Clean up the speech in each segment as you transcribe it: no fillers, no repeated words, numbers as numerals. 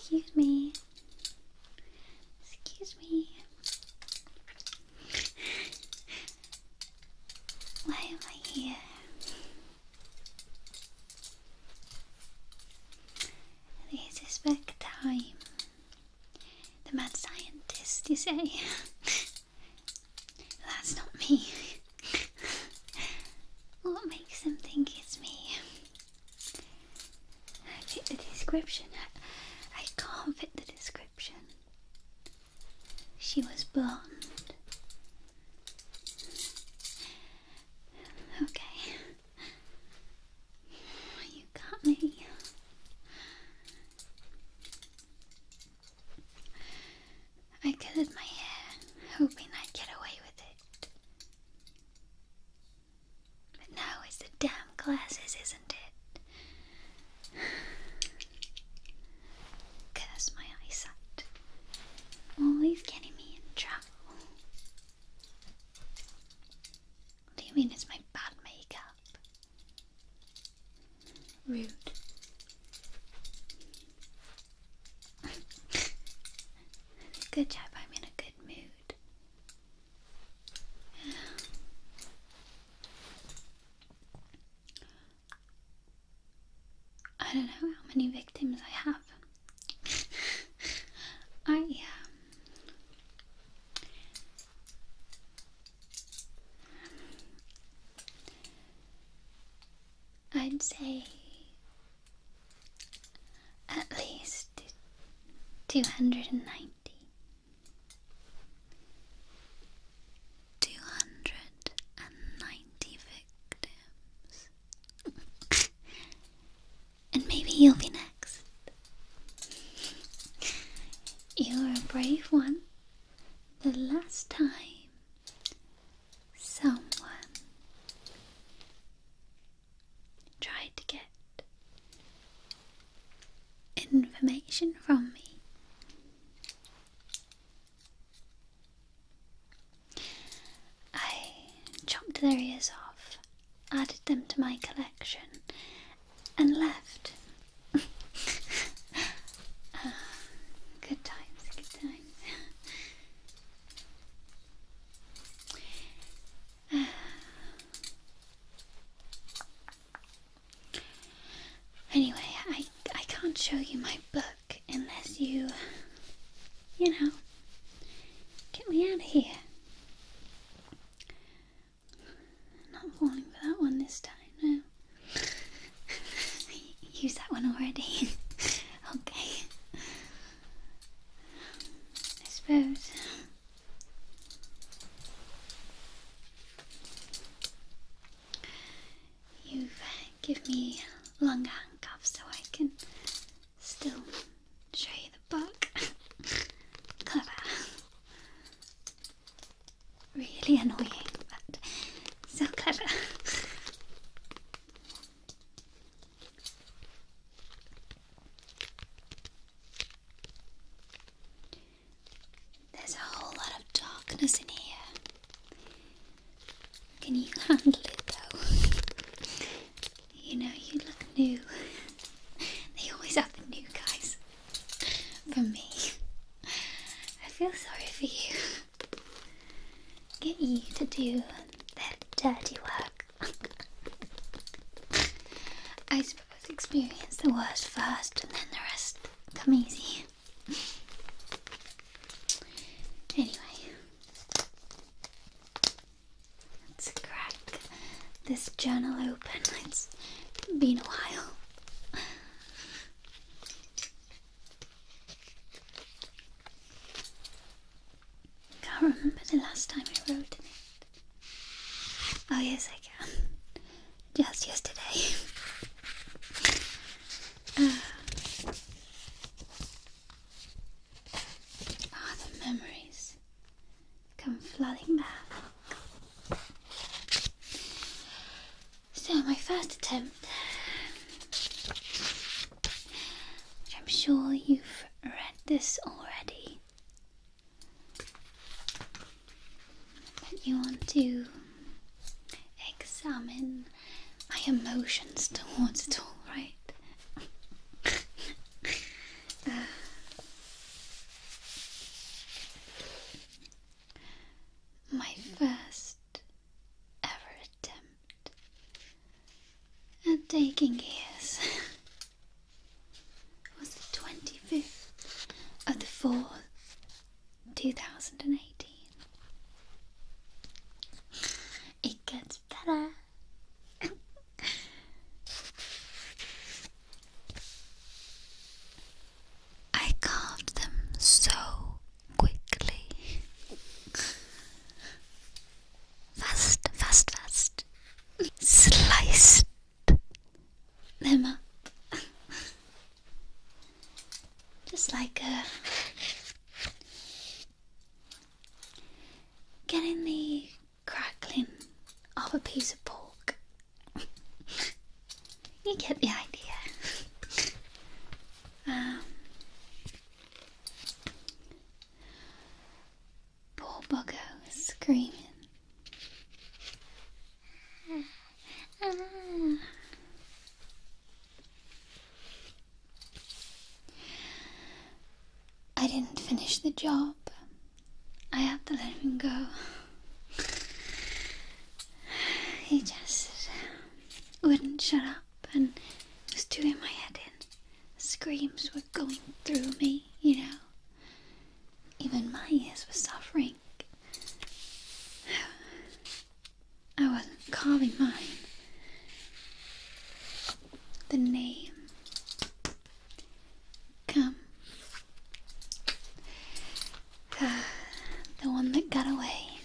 Excuse me. Excuse me. Why am I here? This is back time. The mad scientist, you say? That's not me. What makes them think it's me? I fit the description. I can't fit the description. She was blonde. Okay. You got me. I coloured my hair, hoping I'd get away with it. But now it's the damn glasses, isn't it? Curse my eyesight. Always getting me in trouble. What do you mean it's my bad makeup? Rude. Good job, I'm in a good mood. I don't know how many victims I have. I'd say at least 290. 290 victims. And maybe you'll be next. You're a brave one. The last time someone tried to get information from me, I chopped their ears off, added them to my collection, and left. Good times, good times. Anyway, I can't show you my book unless you know, get me out of here. Not falling for that one this time, no. Used that one already. Okay. I suppose. You've given me longer handcuffs so I can still show you the book. Clever. Really annoying, but so clever. There's a whole lot of darkness in here. Can you handle it though? You know, you look new. They always have the new guys. For me. I feel sorry for you. Get you to do their dirty work. I suppose experience the worst first and then the rest come easy. Anyway, let's crack this journal open. It's been a while. Can't remember the last time I wrote in it. Oh yes, I can. Just yesterday. The memories come flooding back. So my first attempt, which I'm sure you've read this already, but you want to examine my emotions towards it all, right? just like getting the crackling of a piece of pork. You get the idea. Poor Buggo is screaming. I didn't finish the job. I had to let him go. He just wouldn't shut up and was doing my head in. The screams were going through me, you know. Even my ears were suffering. I wasn't carving mine. The name. Come. The one that got away.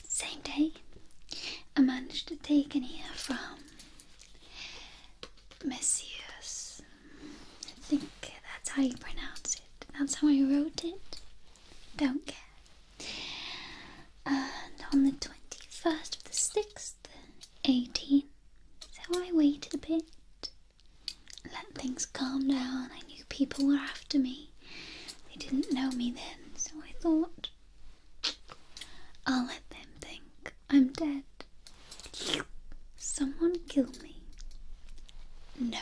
Same day, I managed to take an ear from Messieurs. I think that's how you pronounce it. That's how I wrote it. Don't care. And on the 21st of the 6th, 18. So I waited a bit. Let things calm down. I knew people were after me. They didn't know me then, so I thought, I'll let them think I'm dead. Someone kill me. No.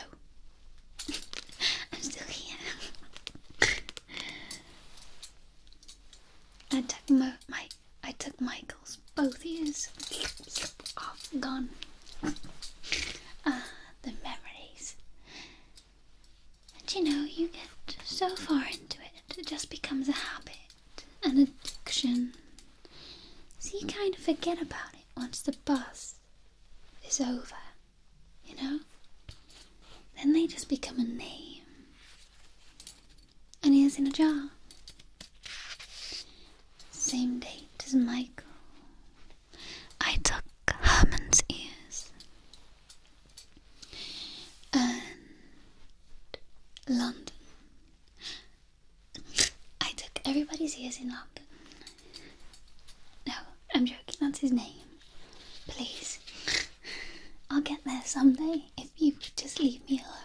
I'm still here. I took Michael's both ears off, gone. The memories. And you know, you get so far into it, it just becomes a habit, an addiction. So you kind of forget about it once the buzz is over, you know? Then they just become a name. And ears in a jar. Same date as Michael. I took Herman's ears. And London. I took everybody's ears in London. No, I'm joking, that's his name. Please. I'll get there someday if you could just leave me alone.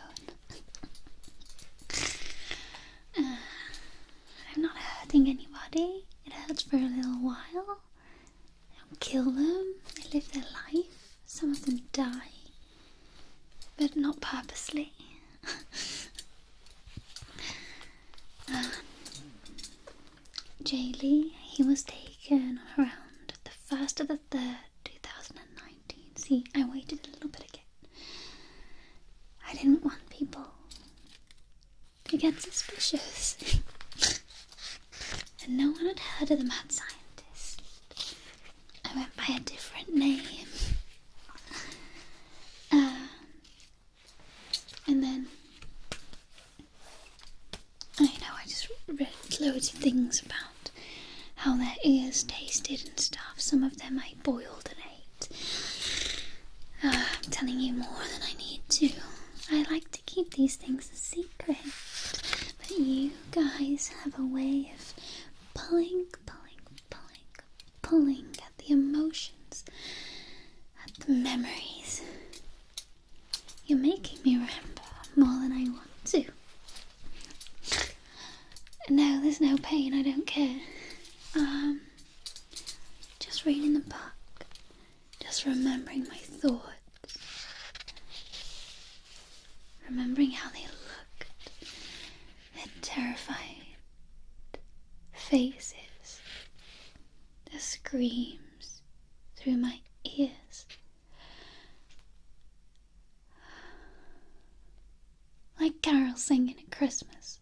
I'm not hurting anybody. It hurts for a little while. I don't kill them. They live their life. Some of them die. But not purposely. Jaylee, he was taken around the 1st of the 3rd, 2019. See, I waited a little bit again. I didn't want people to get suspicious. And no one had heard of the mad scientist. I went by a different name. And then, I just read loads of things about how their ears tasted and stuff. Some of them I boiled and ate. I'm telling you more than I need to. I like to keep these things a secret. But you guys have a way of pulling at the emotions, at the memories. You're making me remember more than I want to. No, there's no pain, I don't care. Just reading the book, just remembering my thoughts, remembering how they looked, their terrified faces, the screams through my ears. Like carols singing at Christmas.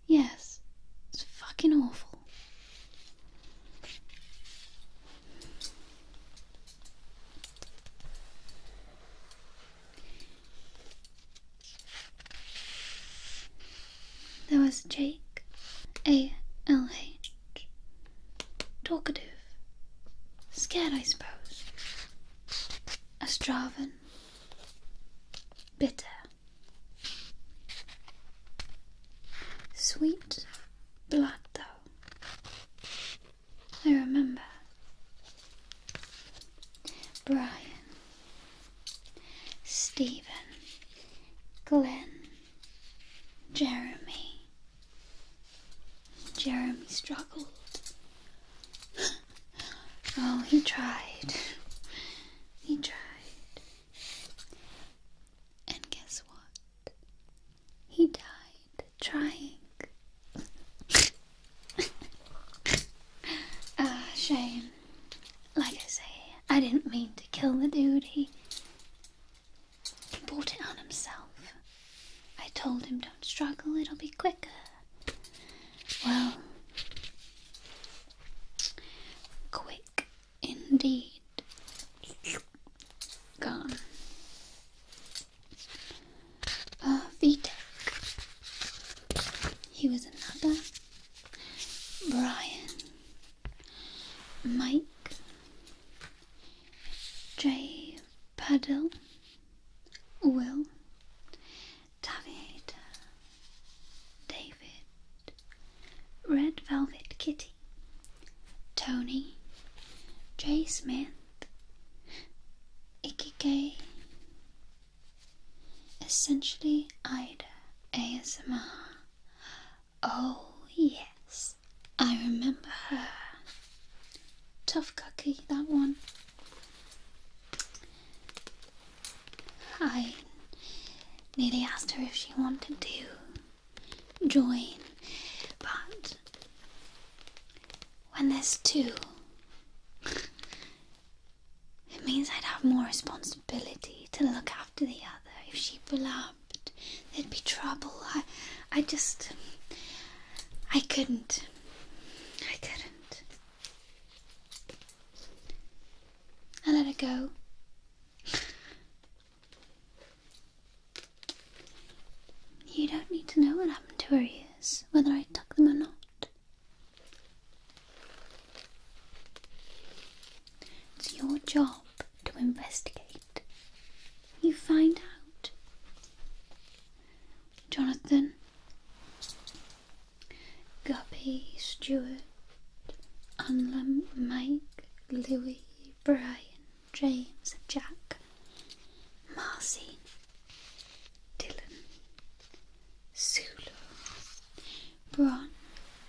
Yes, it's fucking awful. There was Jake, A-L-H, talkative, scared I suppose, Astravan, bitter, sweet blood though. I remember Brian, Stephen, Glenn, Jeremy. Jeremy struggled. Oh, he tried. He tried. And guess what? He died trying. Shame. Like I say, I didn't mean to kill the dude. He brought it on himself. I told him, don't struggle, it'll be quicker. Well, quick indeed. Gone. Vitek. He was another. Brian. Mike. Jay Paddle. Will. Taviator. David. Red Velvet Kitty. Tony. Jay Smith. Ikike. Essentially Ida ASMR. Oh yes, I remember her. Tough cookie, that one. I nearly asked her if she wanted to join, but when there's two, it means I'd have more responsibility to look after the other. If she blabbed, there'd be trouble. I couldn't. I let her go. You don't need to know what happened to her ears, whether I took them or not. It's your job to investigate. You find out. Jonathan, Guppy, Stuart, Unlam, Mike, Louis, Brian, James, Jack, Marcy, Dylan, Sulu, Bron,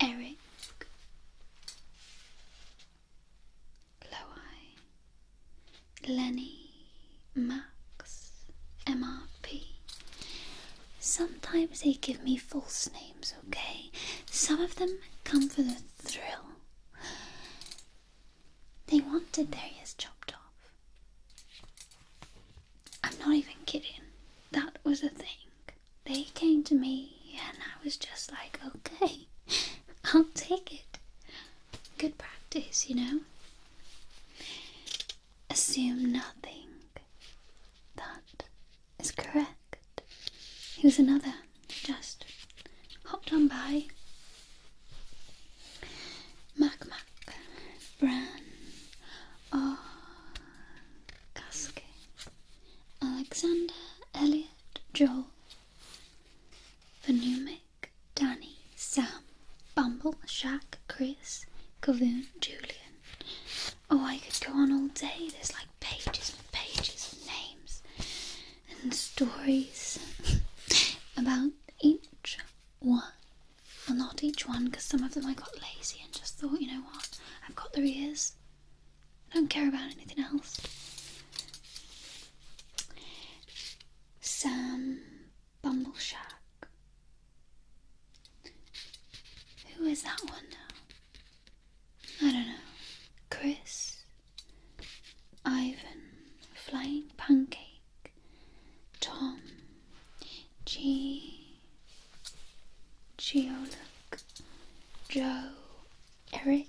Eric, Loai, Lenny, Max, MRP. Sometimes they give me false names, okay? Some of them come for the thrill. They wanted their ears chopped off. I'm not even kidding. That was a thing. They came to me and I was just like, okay, I'll take it. Good practice, you know? Assume nothing. That is correct. He was another. Just hopped on by. Mac, Bran, Casque, Alexander, Elliot, Joel, Venumic, Danny, Sam, Bumble, Shaq, Chris, Kavoon, Julian. Oh, I could go on all day. There's like pages and pages of names and stories about each one. Well, not each one, because some of them I got lazy and just thought, you know what, I've got their ears. I don't care about anything else. Sam, Bumbleshack. Who is that one now? I don't know. Chris, Ivan, Flying Pancake, Tom, Geoluk, Joe, Eric,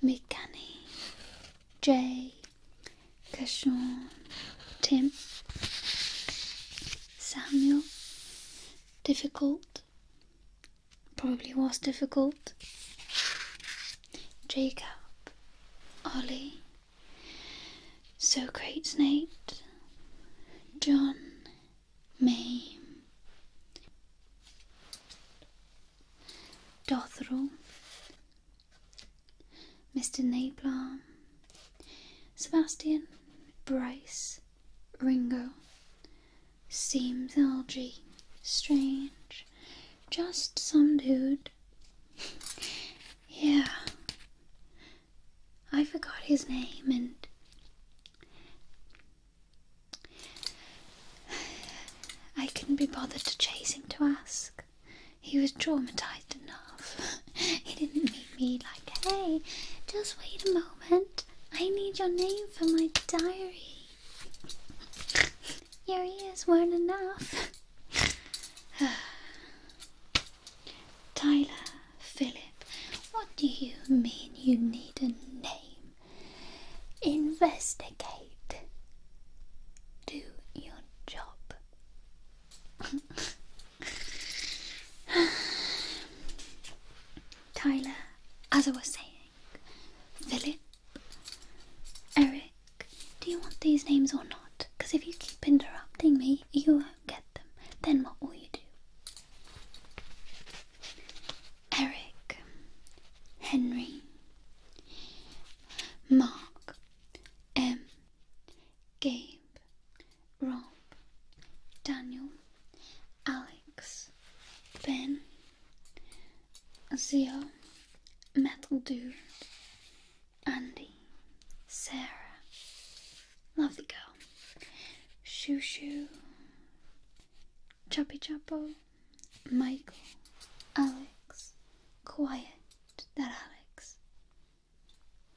Mikani, Jay, Kashon, Tim, Samuel, Difficult, probably was difficult, Jacob, Ollie, So Great Nate, John, May, Sebastian, Bryce, Ringo, Seems LG, Strange, just some dude. Yeah, I forgot his name and I couldn't be bothered to chase him to ask. He was traumatized enough. He didn't meet me like, hey, just wait a moment. I need your name for my diary. Your ears weren't enough. Tyler, Philip, what do you mean you need a name? Investigate. Do your job. Tyler, as I was saying, Philip, Eric, do you want these names or not? Because if you keep interrupting me, you won't get them. Then what will you do? Eric, Henry, Mark, M, Gabe, Rob, Daniel, Alex, Ben, Zio, Metal Dude, Andy, Sarah, Lovely Girl, Shoo Shoo, Choppy Choppo, Michael, Alex, Quiet, that Alex,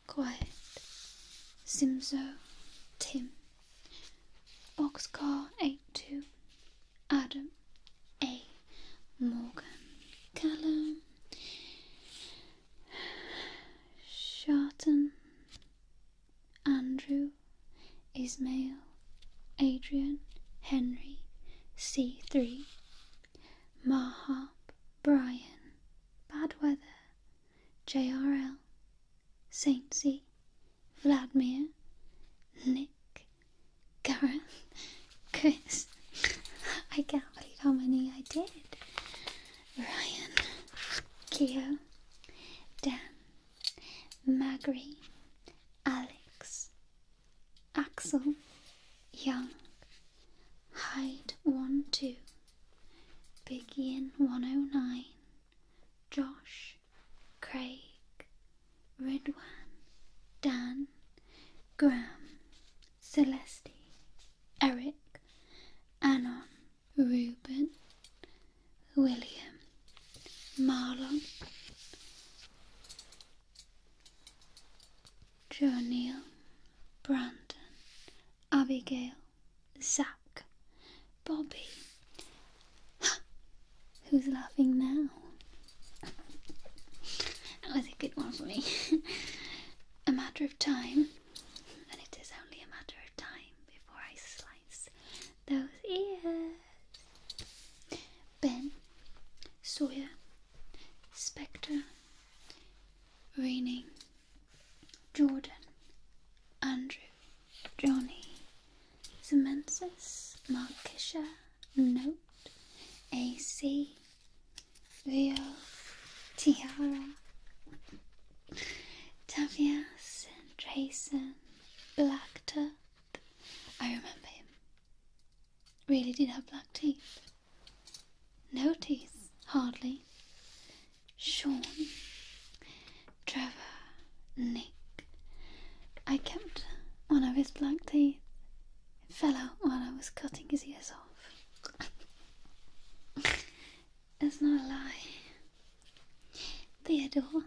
Quiet, Simzo, Tim, Boxcar 82, Adam, A, Morgan, Callum, Sharton, Andrew, Ismail, Adrian, Henry, C3, Mahab, Brian, Bad Weather, JRL, Saint C, Vladimir, Nick, Gareth, Chris. I can't believe how many I did. Ryan, Keo, Dan, Magri, Alex, Axel, Young, Hyde 12, Big Ian 109, Josh, Craig, Ridwan, Dan, Graham, Celeste, Eric, Anon, Ruben, William, Marlon, Jonil, Brandon, Abigail, Zach, Bobby. Who's laughing now? That was a good one for me. A matter of time, and it is only a matter of time before I slice those ears. Ben, Sawyer, Spectre, Raining, Jordan, Andrew, Johnny, Zemensis, Markisha, Note, AC, Rio, Tiara, Tavias, Jason, Black Tut. I remember him. Really did have black teeth. No teeth, hardly. Sean, Trevor, Nick. I kept one of his black teeth. It fell out while I was cutting his ears off. It's not a lie. Theodore,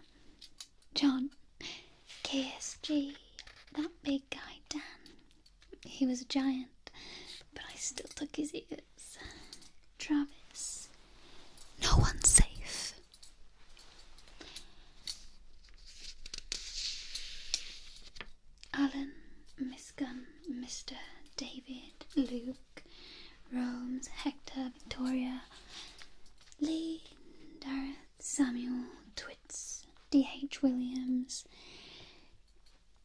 John, KSG, that big guy Dan. He was a giant, but I still took his ears. Travis, no one's safe. Alan, Miss Gunn, Mr. David, Luke, Rome's, Hector, Victoria, Lee, Dareth, Samuel, Twits, D.H. Williams,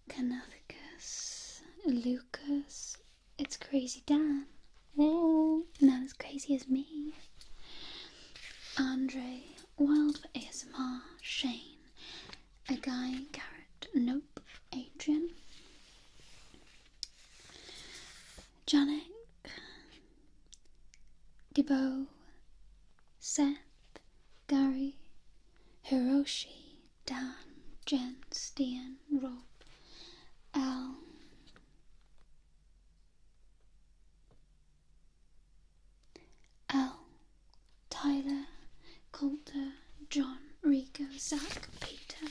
Canathicus, Lucas, It's Crazy Dan, oh, not as crazy as me, Andre, Wild for ASMR, Shane, A Guy, Garrett, Nope, Adrian, Janek, Debo, Seth, Gary, Hiroshi, Dan, Jen, Stian, Rob, Al, Tyler, Coulter, John, Rico, Zach, Peter.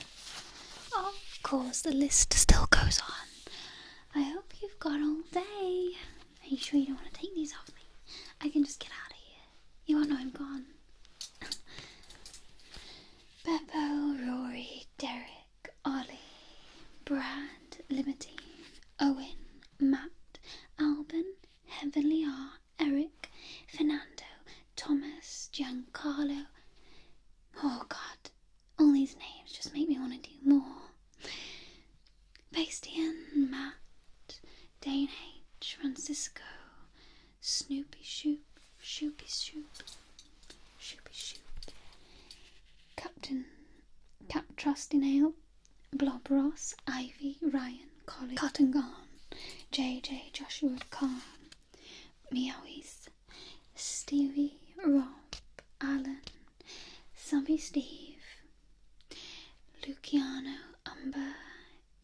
Of course, the list still goes on. I hope you've got all day. Are you sure you don't want to take these off me? I can just get out of here. You won't know I'm gone. Beppo, Rory, Derek, Ollie, Brad, Liberty, Owen, Matt, Alban, Heavenly R, Eric, Fernando, Thomas, Giancarlo. Oh God, all these names just make me want to do more. Bastian, Matt, Dane H, Francisco, Snoopy Shoop, Shoopy Shoop, Shoopy Shoop, Cap Trusty Nail, Blob Ross, Ivy, Ryan, Colin, Cotton Gone, JJ, Joshua Khan, Meowies, Stevie, Rob, Alan, Subby Steve, Luciano, Umber,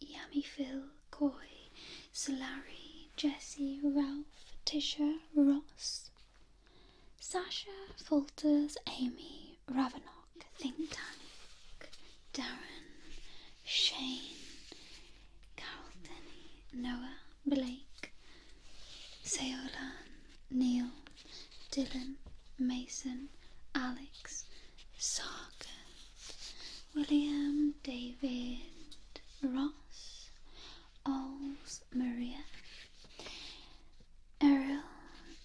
Yummy Phil, Coy, Solari, Jesse, Ralph, Tisha, Ross, Sasha, Fulters, Amy, Ravenok, Think Tank, Darren, Shane, Carol Denny, Noah, Blake, Seolan, Neil, Dylan, Mason, Alex, Sargent, William, David, Ross, Ols, Maria, Errol,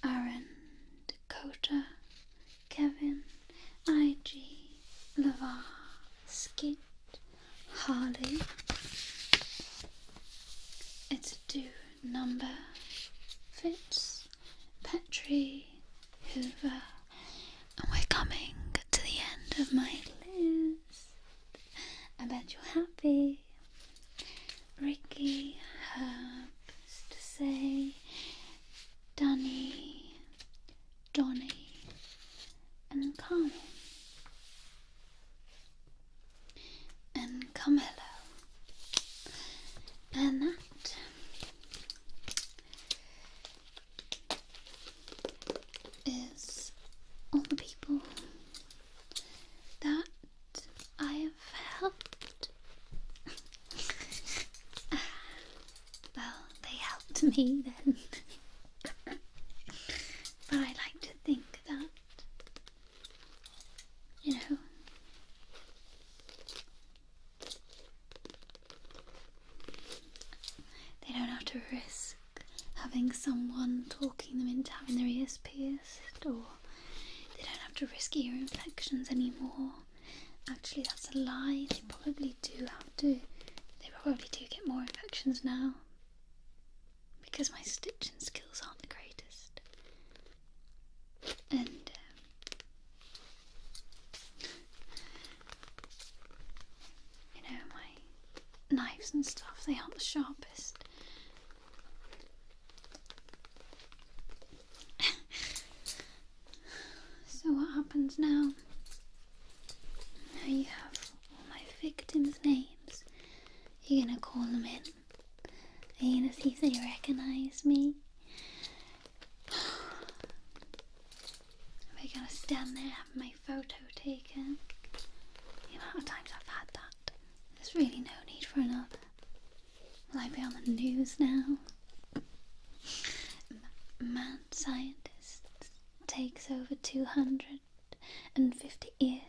Aaron, Dakota, Kevin, IG, Lavar, Skit, Harley. It's a do number. Fitz, Petri, Hoover, and we're coming to the end of my list. I bet you're happy. Ricky, Herb, to say, Danny, Donny, and Carmen, and Carmelo, and that is all the people that I have helped. Well, they helped me then. But I like to think that, you know, they don't have to risk having someone talking them into having their ears pierced, or they don't have to risk ear infections anymore. Actually, that's a lie. They probably do get more infections now, because my stitching skills aren't the greatest. And you know, my knives and stuff, they aren't the sharpest. So what happens now? Now you have all my victims' names. You're gonna call them in. Are you gonna see if they recognise me? We're gonna stand there, have my photo taken. The amount of times I've had that, there's really no need for another. Will I be on the news now? Mad scientist takes over 250 ears.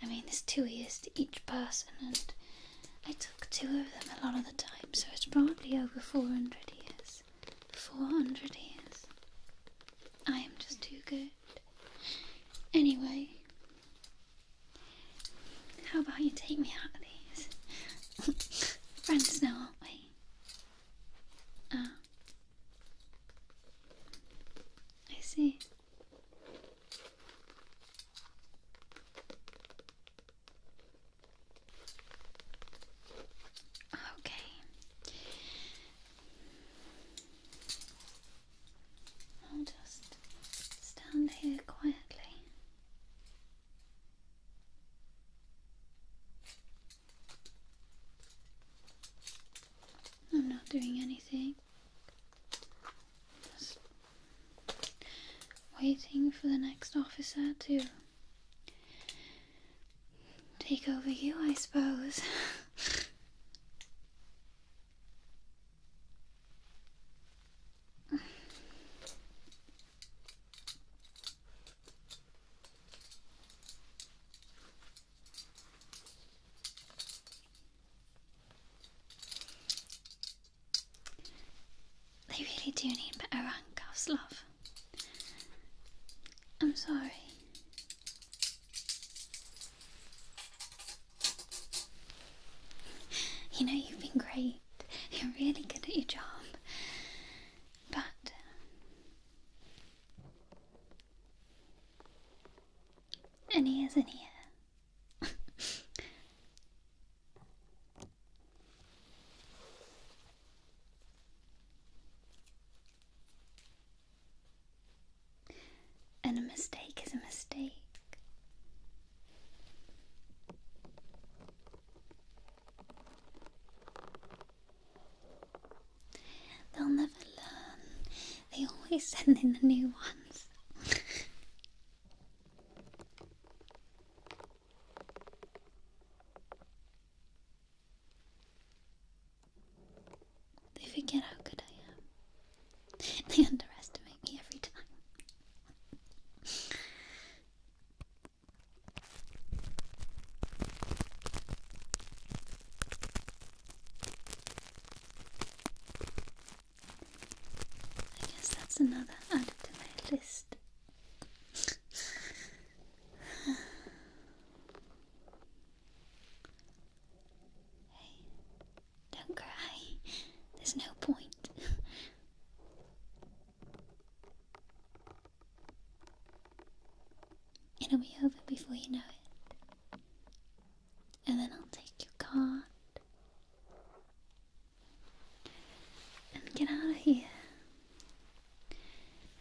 I mean, there's 2 ears to each person, and I took 2 of them a lot of the time, so it's probably over 400 years. 400 years. I am just too good. Anyway, how about you take me out of these? Friends now, aren't we? Ah. I see. Okay. waiting for the next officer to take over you, I suppose. They really do need better handcuffs, love. I'm sorry. You know, you've been great. You're really good at your job. But an ear's an ear. And a mistake is a mistake. They'll never learn. They always send in the new ones. They forget how good I am. They underestimate me every time. I guess that's another added to my list. Hey, don't cry. There's no point. It'll be over before you know it. And then I'll take your card and get out of here.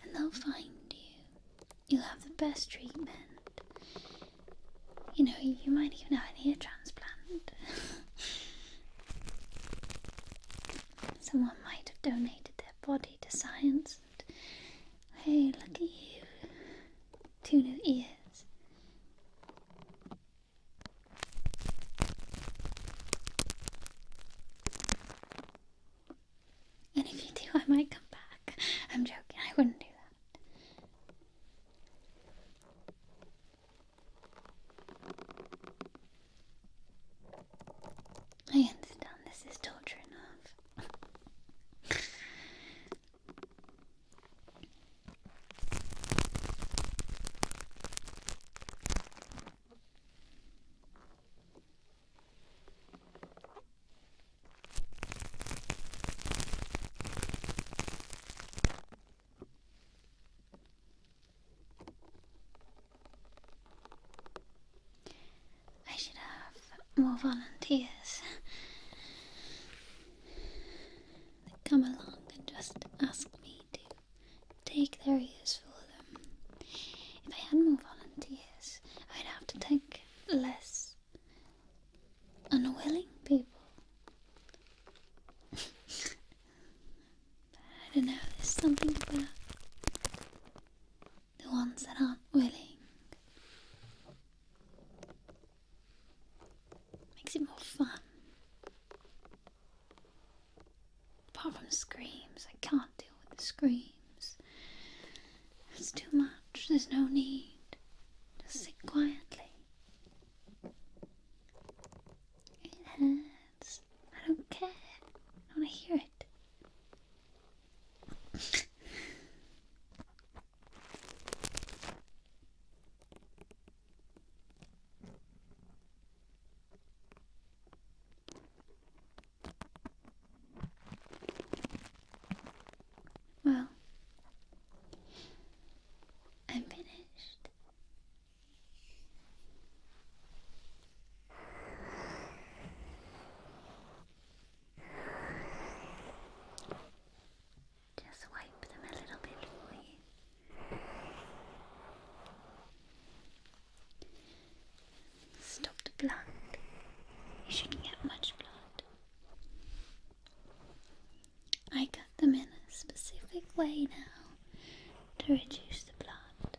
And they'll find you. You'll have the best treatment. You know, you might even have an ear transplant. Someone might have donated their body to science. And, hey, look at you. 2 new ears. And if you do, I might come back. I'm joking, I wouldn't do that. I understand this is torture enough. I should have more volunteers that come along and just ask me to take their ears for them. If I had more volunteers, I'd have to take less unwilling people. But I don't know, there's something about the ones that aren't willing. Makes it more fun. Apart from screams, I can't deal with the screams. It's too much, there's no need. Just sit quietly. It hurts. I don't care. I want to hear it. Well, I'm finished. Just wipe them a little bit for you. Stop the blood. You shouldn't get much blood. I cut them in a specific way now to reduce the blood.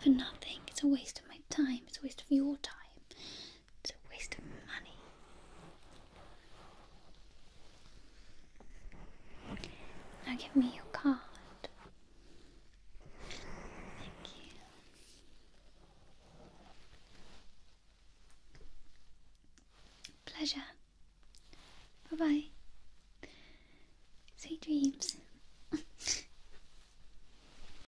for nothing. It's a waste of my time. It's a waste of your time. It's a waste of money. Now give me your card. Thank you. Pleasure. Bye-bye.